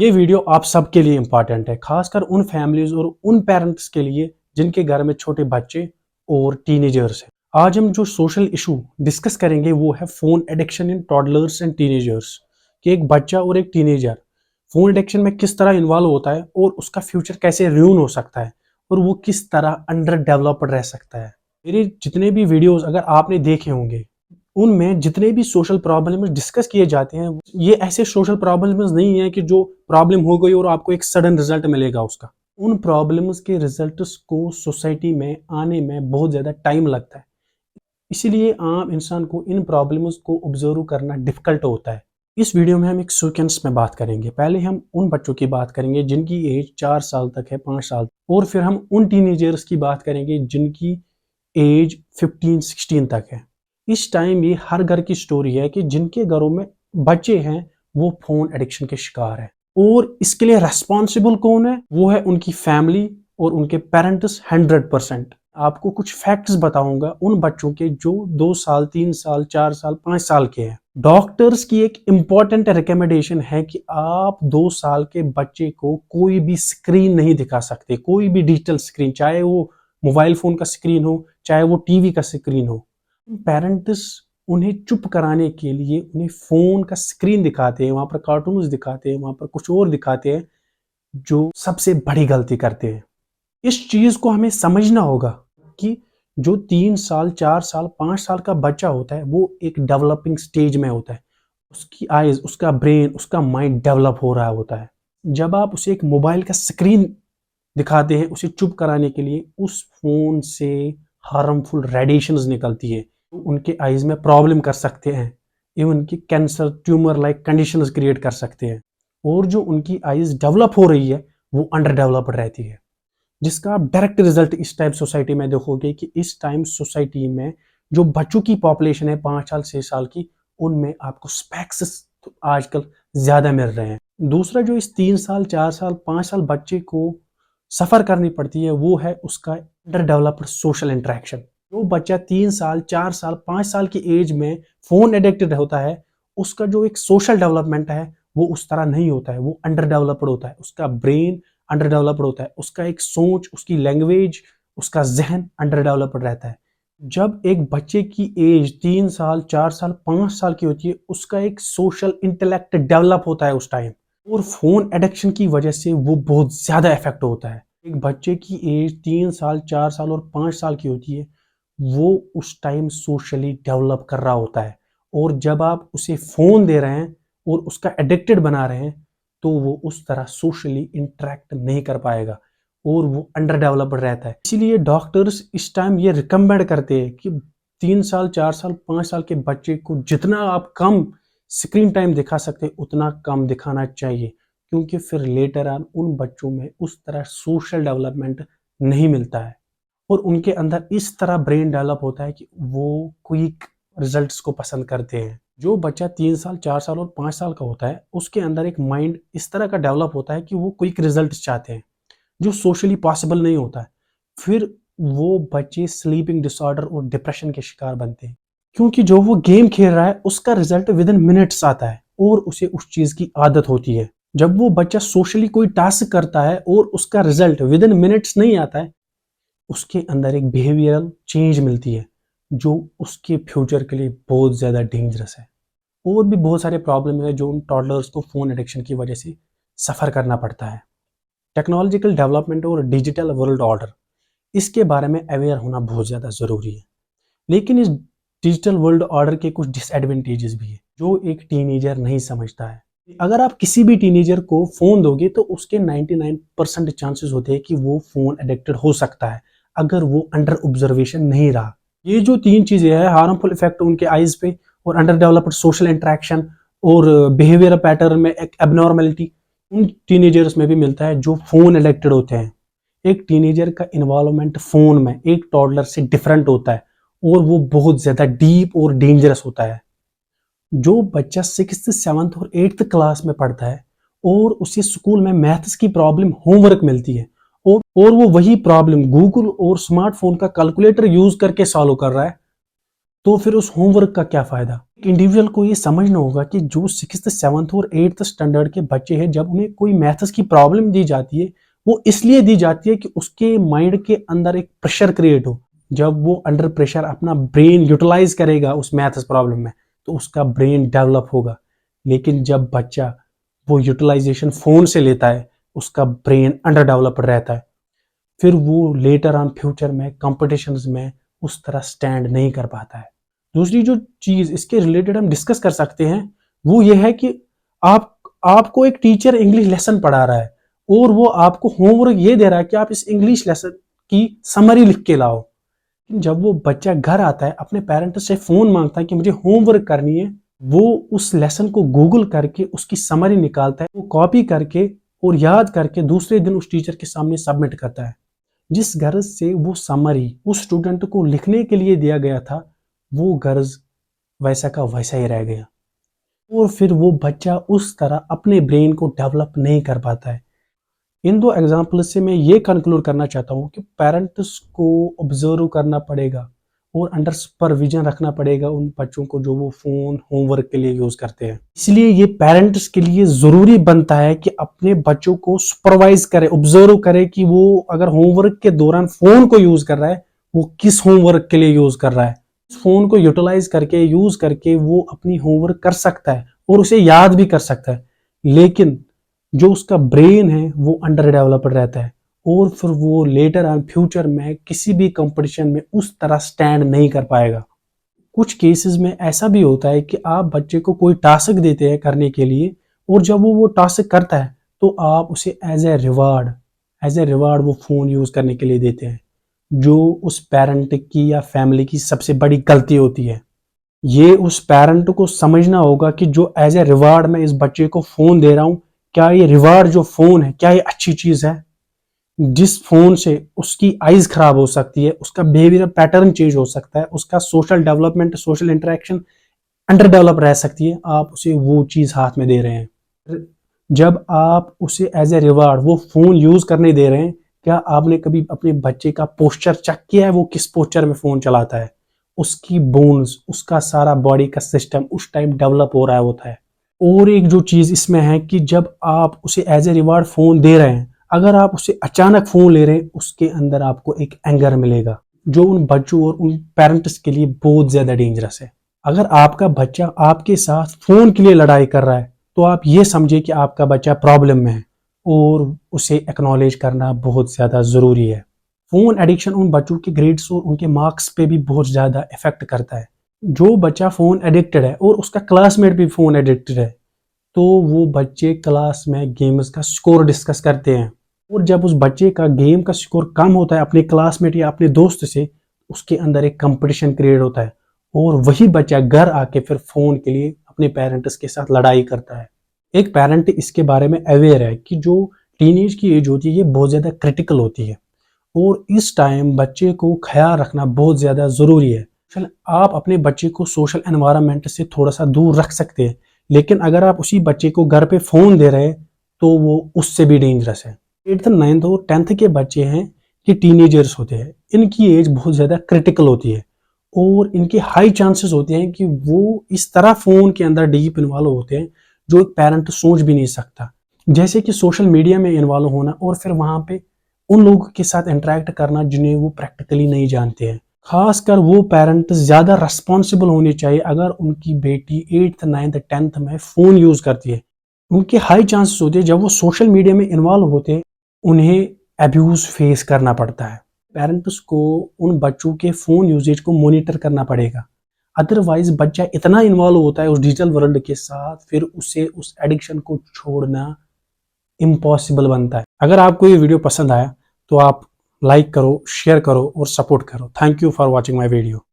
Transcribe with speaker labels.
Speaker 1: ये वीडियो आप सबके लिए इम्पॉर्टेंट है, खासकर उन फैमिलीज और उन पेरेंट्स के लिए जिनके घर में छोटे बच्चे और टीनेजर्स हैं। आज हम जो सोशल इशू डिस्कस करेंगे वो है phone addiction in toddlers and teenagers, कि एक बच्चा और एक टीनेजर फोन एडिक्शन में किस तरह इन्वॉल्व होता है और उसका फ्यूचर कैसे र्यून हो सकता है और वो किस तरह अंडर डेवलप्ड रह सकता है। मेरे जितने भी वीडियोस अगर आपने देखे होंगे उनमें जितने भी सोशल प्रॉब्लम्स डिस्कस किए जाते हैं, ये ऐसे सोशल प्रॉब्लम्स नहीं है कि जो प्रॉब्लम हो गई और आपको एक सडन रिजल्ट मिलेगा उसका। उन प्रॉब्लम्स के रिजल्ट्स को सोसाइटी में आने में बहुत ज़्यादा टाइम लगता है, इसीलिए आम इंसान को इन प्रॉब्लम्स को ऑब्जर्व करना डिफिकल्ट होता है। इस वीडियो में हम एक सीक्वेंस में बात करेंगे। पहले हम उन बच्चों की बात करेंगे जिनकी एज 4 साल तक है, 5 साल, और फिर हम उन टीनेजर्स की बात करेंगे जिनकी एज 15-16 तक है। इस टाइम ये हर घर की स्टोरी है कि जिनके घरों में बच्चे हैं वो फोन एडिक्शन के शिकार है, और इसके लिए रेस्पॉन्सिबल कौन है? वो है उनकी फैमिली और उनके पेरेंट्स 100%। आपको कुछ फैक्ट्स बताऊंगा उन बच्चों के जो 2 साल, 3 साल, 4 साल, 5 साल के हैं। डॉक्टर्स की एक इंपॉर्टेंट रिकमेंडेशन है कि आप 2 साल के बच्चे को कोई भी स्क्रीन नहीं दिखा सकते, कोई भी डिजिटल स्क्रीन, चाहे वो मोबाइल फोन का स्क्रीन हो, चाहे वो टीवी का स्क्रीन हो। पेरेंट्स उन्हें चुप कराने के लिए उन्हें फोन का स्क्रीन दिखाते हैं, वहां पर कार्टून्स दिखाते हैं, वहां पर कुछ और दिखाते हैं, जो सबसे बड़ी गलती करते हैं। इस चीज को हमें समझना होगा कि जो 3 साल, 4 साल, 5 साल का बच्चा होता है वो एक डेवलपिंग स्टेज में होता है। उसकी आईज, उसका ब्रेन, उसका माइंड डेवलप हो रहा होता है। जब आप उसे एक मोबाइल का स्क्रीन दिखाते हैं उसे चुप कराने के लिए, उस फोन से हार्मफुल रेडिएशंस निकलती है, उनके आईज में प्रॉब्लम कर सकते हैं, इवन की cancer, tumour like conditions create कर सकते हैं, और जो उनकी आईज डेवलप हो रही है वो अंडर डेवलप्ड रहती है, जिसका आप डायरेक्ट रिजल्ट इस टाइम सोसाइटी में देखोगे कि इस टाइम सोसाइटी में जो बच्चों की पॉपुलेशन है 5 साल, 6 साल की, उनमें आपको स्पेक्स तो आजकल ज्यादा मिल रहे हैं। दूसरा जो इस 3 साल, 4 साल, 5 साल बच्चे को सफर करनी पड़ती है वो है उसका अंडर डेवलप्ड सोशल इंटरेक्शन। जो बच्चा 3 साल, 4 साल, 5 साल की एज में फोन एडिक्टेड होता है, उसका जो एक सोशल डेवलपमेंट है वो उस तरह नहीं होता है, वो अंडर डेवलप्ड होता है, उसका ब्रेन अंडर डेवलप्ड होता है, उसका एक सोच, उसकी लैंग्वेज, उसका जहन अंडर डेवलप्ड रहता है। जब एक बच्चे की एज 3 साल, 4 साल, 5 साल की होती है, उसका एक सोशल इंटेलेक्ट डेवलप होता है उस टाइम, और फोन एडिक्शन की वजह से वो बहुत ज्यादा इफेक्ट होता है। एक बच्चे की एज 3 साल, 4 साल और 5 साल की होती है, वो उस टाइम सोशली डेवलप कर रहा होता है, और जब आप उसे फोन दे रहे हैं और उसका एडिक्टेड बना रहे हैं तो वो उस तरह सोशली इंटरेक्ट नहीं कर पाएगा और वो अंडर डेवलप्ड रहता है। इसीलिए डॉक्टर्स इस टाइम ये रिकमेंड करते हैं कि 3 साल, 4 साल, 5 साल के बच्चे को जितना आप कम स्क्रीन टाइम दिखा सकते हैं उतना कम दिखाना चाहिए, क्योंकि फिर लेटर ऑन उन बच्चों में उस तरह सोशल डेवलपमेंट नहीं मिलता है और उनके अंदर इस तरह ब्रेन डेवलप होता है कि वो क्विक रिजल्ट्स को पसंद करते हैं। जो बच्चा 3 साल, 4 साल और 5 साल का होता है उसके अंदर एक माइंड इस तरह का डेवलप होता है कि वो क्विक रिजल्ट्स चाहते हैं, जो सोशली पॉसिबल नहीं होता है। फिर वो बच्चे स्लीपिंग डिसऑर्डर और डिप्रेशन के शिकार बनते हैं, क्योंकि जो वो गेम खेल रहा है उसका रिजल्ट विद इन मिनट्स आता है और उसे उस चीज की आदत होती है। जब वो बच्चा सोशली कोई टास्क करता है और उसका रिजल्ट विद इन मिनट्स नहीं आता है, उसके अंदर एक बिहेवियरल चेंज मिलती है जो उसके फ्यूचर के लिए बहुत ज़्यादा डेंजरस है। और भी बहुत सारे प्रॉब्लम है जो उन टॉडलर्स को फ़ोन एडिक्शन की वजह से सफ़र करना पड़ता है। टेक्नोलॉजिकल डेवलपमेंट और डिजिटल वर्ल्ड ऑर्डर, इसके बारे में अवेयर होना बहुत ज़्यादा ज़रूरी है, लेकिन इस डिजिटल वर्ल्ड ऑर्डर के कुछ डिसएडवांटेजेस भी है जो एक टीनेजर नहीं समझता है। अगर आप किसी भी टीनेजर को फ़ोन दोगे तो उसके 99% चांसेस होते हैं कि वो फ़ोन एडिक्टेड हो सकता है अगर वो अंडर ऑब्जर्वेशन नहीं रहा। ये जो 3 चीज़ें हैं, हार्मफुल इफेक्ट उनके आईज पे और अंडर डेवलप्ड सोशल इंटरेक्शन और बिहेवियर पैटर्न में एक एबनॉर्मेलिटी, उन टीनेजर्स में भी मिलता है जो फ़ोन एडिक्टेड होते हैं। एक टीनेजर का इन्वॉल्वमेंट फ़ोन में एक टॉडलर से डिफरेंट होता है और वो बहुत ज़्यादा डीप और डेंजरस होता है। जो बच्चा 6th, 7th और 8th क्लास में पढ़ता है और उसे स्कूल में मैथ्स की प्रॉब्लम होमवर्क मिलती है और वो वही प्रॉब्लम गूगल और स्मार्टफोन का कैलकुलेटर यूज करके सॉल्व कर रहा है, तो फिर उस होमवर्क का क्या फ़ायदा? इंडिविजुअल को ये समझना होगा कि जो 6th, 7th और 8th स्टैंडर्ड के बच्चे हैं, जब उन्हें कोई मैथ्स की प्रॉब्लम दी जाती है, वो इसलिए दी जाती है कि उसके माइंड के अंदर एक प्रेशर क्रिएट हो। जब वो अंडर प्रेशर अपना ब्रेन यूटिलाइज़ करेगा उस मैथ्स प्रॉब्लम में, तो उसका ब्रेन डेवलप होगा। लेकिन जब बच्चा वो यूटिलाइज़ेशन फ़ोन से लेता है, उसका ब्रेन अंडर डेवलप्ड रहता है। फिर वो लेटर ऑन फ्यूचर में कॉम्पिटिशन्स में उस तरह स्टैंड नहीं कर पाता है। दूसरी जो चीज़ इसके रिलेटेड हम डिस्कस कर सकते हैं, वो ये है कि आपको एक टीचर इंग्लिश लेसन पढ़ा रहा है और वो आपको होमवर्क ये दे रहा है कि आप इस इंग्लिश लेसन की समरी लिख के लाओ। जब वो बच्चा घर आता है, अपने पेरेंट्स से फ़ोन मांगता है कि मुझे होमवर्क करनी है, वो उस लेसन को गूगल करके उसकी समरी निकालता है, वो कॉपी करके और याद करके दूसरे दिन उस टीचर के सामने सबमिट करता है। जिस गर्ज से वो समरी उस स्टूडेंट को लिखने के लिए दिया गया था, वो गर्ज वैसा का वैसा ही रह गया और फिर वो बच्चा उस तरह अपने ब्रेन को डेवलप नहीं कर पाता है। इन दो एग्जाम्पल से मैं ये कंक्लूड करना चाहता हूँ कि पेरेंट्स को ऑब्जर्व करना पड़ेगा और अंडर सुपरविजन रखना पड़ेगा उन बच्चों को जो वो फ़ोन होमवर्क के लिए यूज़ करते हैं। इसलिए ये पेरेंट्स के लिए ज़रूरी बनता है कि अपने बच्चों को सुपरवाइज करे, ऑब्जर्व करे कि वो अगर होमवर्क के दौरान फ़ोन को यूज़ कर रहा है, वो किस होमवर्क के लिए यूज़ कर रहा है। इस फ़ोन को यूटिलाइज करके यूज़ करके वो अपनी होमवर्क कर सकता है और उसे याद भी कर सकता है, लेकिन जो उसका ब्रेन है वो अंडर डेवलप्ड रहता है और फिर वो लेटर ऑन फ्यूचर में किसी भी कंपटीशन में उस तरह स्टैंड नहीं कर पाएगा। कुछ केसेस में ऐसा भी होता है कि आप बच्चे को कोई टास्क देते हैं करने के लिए और जब वो टास्क करता है तो आप उसे एज ए रिवार्ड वो फ़ोन यूज़ करने के लिए देते हैं, जो उस पेरेंट की या फैमिली की सबसे बड़ी गलती होती है। ये उस पेरेंट को समझना होगा कि जो एज ए रिवार्ड मैं इस बच्चे को फ़ोन दे रहा हूँ, क्या ये रिवार्ड जो फ़ोन है, क्या ये अच्छी चीज़ है? जिस फ़ोन से उसकी आइज़ खराब हो सकती है, उसका बिहेवियर पैटर्न चेंज हो सकता है, उसका social development, social interaction under develop रह सकती है, आप उसे वो चीज़ हाथ में दे रहे हैं। जब आप उसे एज ए रिवार्ड वो फ़ोन यूज़ करने दे रहे हैं, क्या आपने कभी अपने बच्चे का पोस्चर चेक किया है, वो किस पोस्चर में फ़ोन चलाता है? उसकी बोन्स, उसका सारा बॉडी का सिस्टम उस टाइम डेवलप हो रहा होता है। और एक जो चीज़ इसमें है कि जब आप उसे एज ए रिवार्ड फ़ोन दे रहे हैं, अगर आप उसे अचानक फ़ोन ले रहे हैं, उसके अंदर आपको एक एंगर मिलेगा, जो उन बच्चों और उन पेरेंट्स के लिए बहुत ज़्यादा डेंजरस है। अगर आपका बच्चा आपके साथ फ़ोन के लिए लड़ाई कर रहा है, तो आप ये समझिए कि आपका बच्चा प्रॉब्लम में है और उसे एक्नॉलेज करना बहुत ज़्यादा ज़रूरी है। फ़ोन एडिक्शन उन बच्चों के ग्रेड्स और उनके मार्क्स पे भी बहुत ज़्यादा इफ़ेक्ट करता है। जो बच्चा फ़ोन एडिक्टेड है और उसका क्लासमेट भी फ़ोन एडिक्टेड है, तो वो बच्चे क्लास में गेम्स का स्कोर डिस्कस करते हैं और जब उस बच्चे का गेम का स्कोर कम होता है अपने क्लासमेट या अपने दोस्त से, उसके अंदर एक कंपटीशन क्रिएट होता है और वही बच्चा घर आके फिर फ़ोन के लिए अपने पेरेंट्स के साथ लड़ाई करता है। एक पेरेंट इसके बारे में अवेयर है कि जो टीनेज की एज होती है ये बहुत ज़्यादा क्रिटिकल होती है और इस टाइम बच्चे को ख्याल रखना बहुत ज़्यादा ज़रूरी है। चल आप अपने बच्चे को सोशल एनवायरनमेंट से थोड़ा सा दूर रख सकते हैं, लेकिन अगर आप उसी बच्चे को घर पे फ़ोन दे रहे हैं तो वो उससे भी डेंजरस है। 8th, 9th और 10th के बच्चे हैं, ये टीनेजर्स होते हैं, इनकी एज बहुत ज़्यादा क्रिटिकल होती है और इनके हाई चांसेस होते हैं कि वो इस तरह फ़ोन के अंदर डीप इन्वॉल्व होते हैं जो एक पेरेंट सोच भी नहीं सकता। जैसे कि सोशल मीडिया में इन्वॉल्व होना और फिर वहाँ पे उन लोगों के साथ इंटरेक्ट करना जिन्हें वो प्रैक्टिकली नहीं जानते हैं। खासकर वो पेरेंट्स ज़्यादा रिस्पॉन्सिबल होने चाहिए अगर उनकी बेटी 8th, 9th, 10th में फ़ोन यूज़ करती है। उनके हाई चांसेस होते हैं जब वो सोशल मीडिया में इन्वॉल्व होते हैं, उन्हें अब्यूज़ फेस करना पड़ता है। पेरेंट्स को उन बच्चों के फ़ोन यूजेज को मॉनिटर करना पड़ेगा। अदरवाइज़ बच्चा इतना इन्वॉल्व होता है उस डिजिटल वर्ल्ड के साथ, फिर उसे उस एडिक्शन को छोड़ना इम्पॉसिबल बनता है। अगर आपको ये वीडियो पसंद आया तो आप लाइक करो, शेयर करो और सपोर्ट करो। Thank you for watching my video.